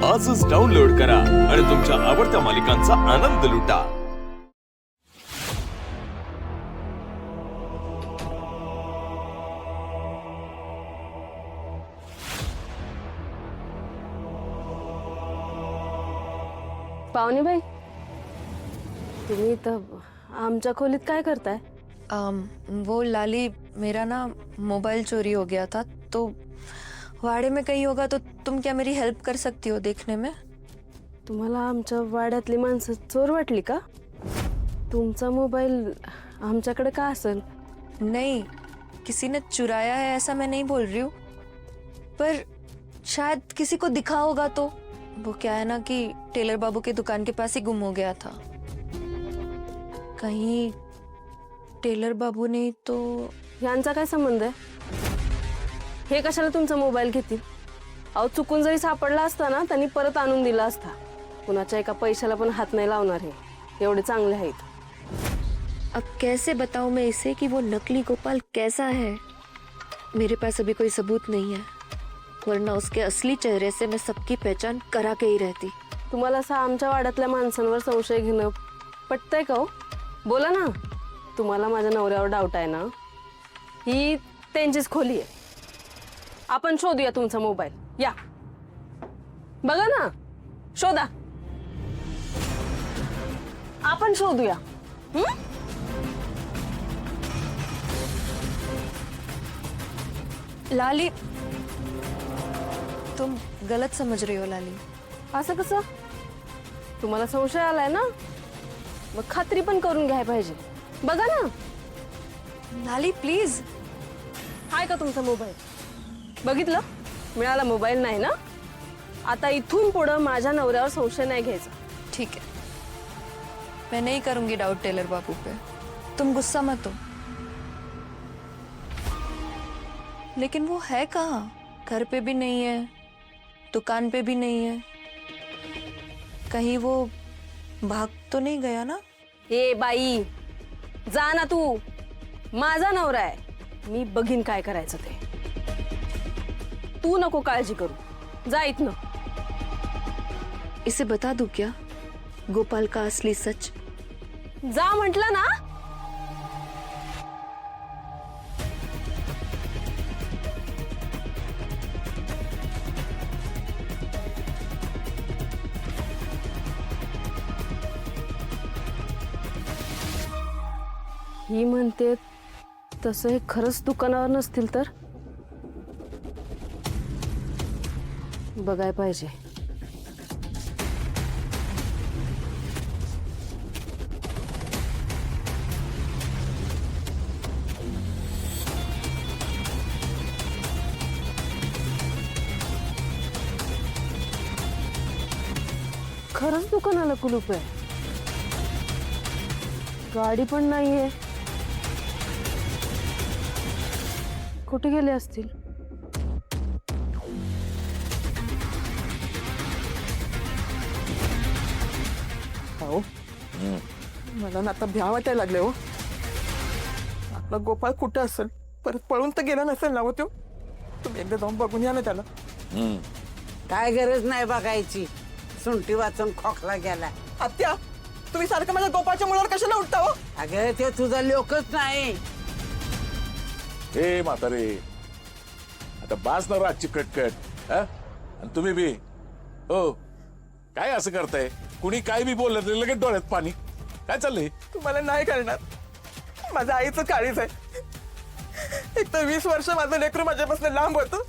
आजच डाउनलोड करा आणि तुमच्या आवडत्या मालिकांचा आनंद लुटा। पाहुणेबाई, तुम्ही तर आमच्या खोलीत काय करताय? वो लाली, मेरा ना मोबाइल चोरी हो गया था, तो वाड़े में कहीं होगा तो तुम क्या मेरी हेल्प कर सकती हो देखने में? तुम्हाला आमच्या वाड्यातली माणसं चोर वाटली का? तुमचा मोबाईल आमच्याकडे का असेल? नहीं, किसी ने चुराया है ऐसा मैं नहीं बोल रही हूँ, पर शायद किसी को दिखा होगा तो। वो क्या है ना कि टेलर बाबू की दुकान के पास ही गुम हो गया था। कहीं टेलर बाबू ने तो। यांचा काय संबंध आहे? हे कशाला तुमचा मोबाईल घेतील? अहो, चुकून जरी सापडला असता ना, त्यांनी परत आणून दिला असता। कुणाच्या एका पैशाला पण हात नाही लावणार हे, एवढे चांगले आहेत। अब कैसे बताऊं मैं इसे कि वो नकली गोपाल कैसा है? मेरे पास अभी कोई सबूत नहीं है, वरना उसके असली चेहरे से मैं सबकी पहचान करा के ही रहती। तुम्हाला असं आमच्या वाड्यातल्या माणसांवर संशय घेणं पटतंय का हो? बोला ना, तुम्हाला माझ्या नवऱ्यावर डाऊट आहे ना? ही त्यांचीच खोली आहे। आपण शोधूया तुमचा मोबाईल, या बघा ना, शोधा, आपण शोधूया। लाली, तुम गलत समझ रही हो लाली। असं कसं? तुम्हाला संशय आलाय ना, मग खात्री पण करून घ्याय पाहिजे। बघा ना, लाली प्लीज। हाय का तुमचा मोबाईल? बघितलं, मिळाला मोबाईल नाही ना? आता इथून पुढे माझ्या नवऱ्यावर संशय नाही घ्यायचा। ठीक है, मैं नहीं करूंगी डाउट टेलर बाबू पे, तुम गुस्सा मत हो। लेकिन वो है कहाँ? घर पे भी नहीं है, दुकान पे भी नहीं है, कहीं वो भाग तो नहीं गया ना? ए बाई, जा ना तू, माझा नवरा आहे, मी बघीन काय करायचं ते। तू नको काळजी करू, जा इथनं। इसे बता दूं क्या गोपाल का असली सच? जा म्हटलं ना। ही म्हणते तसं हे खरंच दुकानावर नसतील तर बघाय पाहिजे। खरंच दुकानाला कुलूप आहे, गाडी पण नाहीये, कुठे गेले असतील? हो, मला ना आता भ्या वाटायला लागले हो। आपला गोपाळ कुठे असेल? परत पळून तर गेला नसेल ना हो तो? तुम्ही एकदा जाऊन बघून या ना त्याला। काय गरज नाही बघायची, सुंठी वाचून खोकला गेला। आत्या, तुम्ही सारखं माझ्या गोपाळच्या मुलावर कशाला उठता हो? अगं ते तुझा लोकच नाही। हे म्हातारे, आता बास ना रातची कटकट, हा? आणि तुम्ही बी हो काय असं करताय? कुणी काय बी बोललं तरी लगेच डोळ्यात पाणी, काय चाललंय? तुम्हाला नाही करणार, माझ्या आईचं काळीच आहे। एक तर 20 वर्ष माझं लेकरू माझ्यापासून लांब होतं,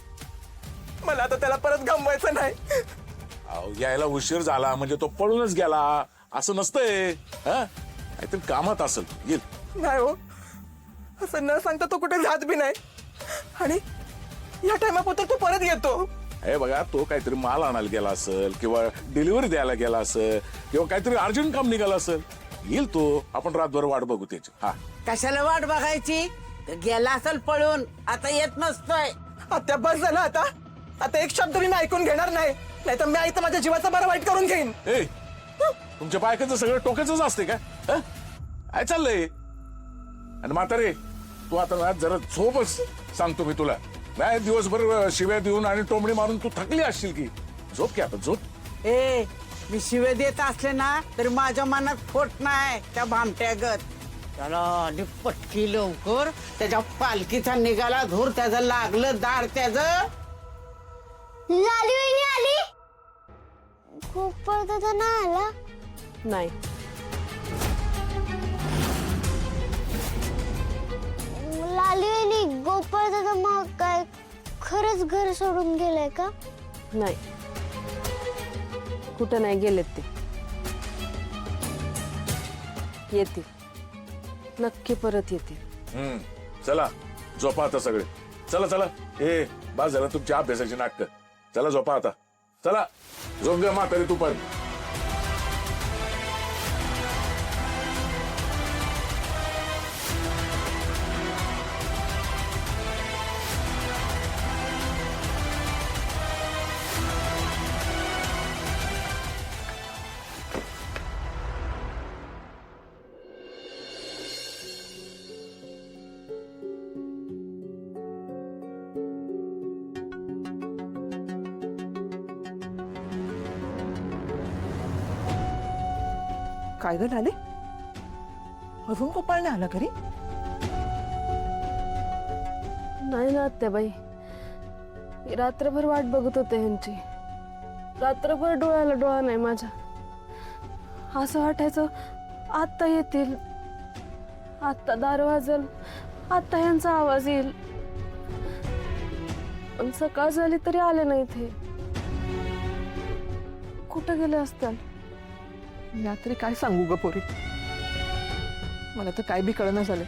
मला आता त्याला परत गमवायचं नाही। अहो, यायला उशीर झाला म्हणजे तो पळूनच गेला असं नसतंय, हा? काहीतरी कामात असेल, येईल। नाही हो, असं न सांगता तो कुठे जात बी नाही, आणि या टायमापुरतं तो परत येतो। हे बघा, तो काहीतरी माल आणायला गेला असेल किंवा डिलिव्हरी द्यायला गेला असेल किंवा काहीतरी अर्जंट काम निघालं असेल, येईल तो। आपण रातभर वाट बघू त्याची। हा, कशाला वाट बघायची? तर गेला असेल पळून, आता येत नसतोय। आत्या बस झालं आता, आता एक शब्द मी ऐकून घेणार नाही, नाहीतर मी आई तर माझ्या जीवाचा बरं वाईट करून घेईन। ए, तुमच्या बायकाचं सगळं टोकाचंच असते का? हा? काय चाललंय? आणि म्हातारे, तू आता ना जरा झोपच, सांगतो मी तुला। नाही दिवसभर शिव्या देऊन आणि टोमडी मारून तू थकली असशील की, झोप की आता, झोप। ए मी शिवे देत असले ना तरी माझ्या मनात खोट नाही त्या भामट्यागत. त्याला आणि पटकी लवकर त्याच्या पालखीचा निघाला धूर, त्याचं लागलं दार त्याचं. लाली वहिनी आली. गोपाळ दादा नाही आला. नाही, लाली वहिनी गोपाळ दादा मग काय खरंच घर सोडून गेलाय का? नाही, कुठं नाही गेलेत ते. येतील, नक्की परत येतील. चला झोपा आता सगळे. चला चला. ए बस झालं तुमच्या अभ्यासाची नाटकं. चला झोपा आता. चला झोप घ्या म्हातारी तू पण. काय ग लाले, अजून गोपाळ नाही आला घरी? नाही ना आत्याबाई, मी रात्रभर वाट बघत होते ह्यांची. रात्रभर डोळ्याला डोळा नाही माझ्या. असं वाटायचं आत्ता येतील, आत्ता दार वाजल, आत्ता ह्यांचा आवाज येईल. पण सकाळ झाली तरी आले नाही ते. कुठं गेले असतात? मी तरी काय सांगू ग पोरी. मला तर काय बी कळना झालं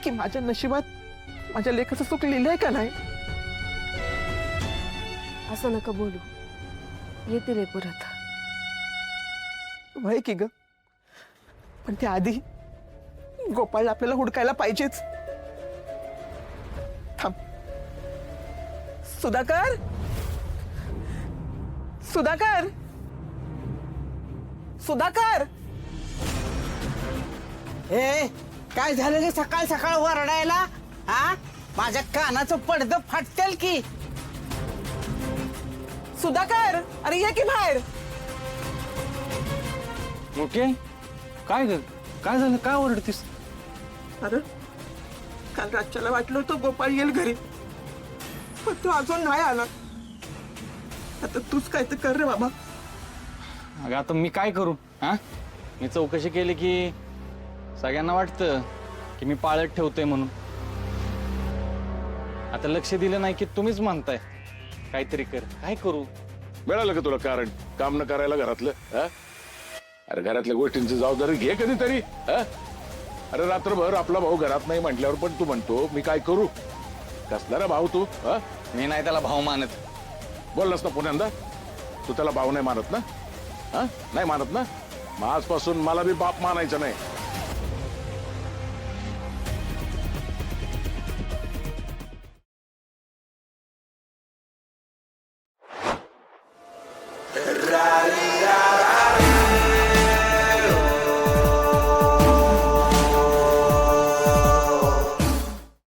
की माझ्या नशिबात माझ्या लेखाचं सुख लिहिलंय का नाही. असं नका बोलू, येतील हे परत. वय की ग, पण त्या आधी गोपाळला आपल्याला हुडकायला पाहिजेच. थांब. सुधाकर, सुधाकर, सुधाकर. ए काय झालं रे सकाळ सकाळ वरडायला? हा माझ्या कानाचं पडदं फाटतेल की. सुधाकर, अरे ये की बाहेर. ओके, काय ग, काय झालं, काय ओरडतीस? अरे काल रातच्याला वाटलं होतं गोपाळ येईल घरी, पण तो अजून नाही आला. आता तूच काय तर कर रे बाबा. अगं आता मी काय करू? हा, मी चौकशी केली की सगळ्यांना वाटतं की मी पाळत ठेवतोय म्हणून. आता लक्ष दिलं नाही की तुम्हीच म्हणताय काहीतरी कर. काय करू? मिळालं का तुला कारण काम न करायला घरातलं? हा? अरे घरातल्या गोष्टींची जबाबदारी घे कधीतरी. हा? अरे रात्रभर आपला भाऊ घरात नाही म्हटल्यावर पण तू म्हणतो मी काय करू? कसला रे भाऊ तू? हा? मी नाही त्याला भाव मानत. बोललास ना पुण्यांदा, तू त्याला भाऊ नाही मानत ना? हा? नाही मानत ना? मग आजपासून मला बी बाप मानायचं नाही. राले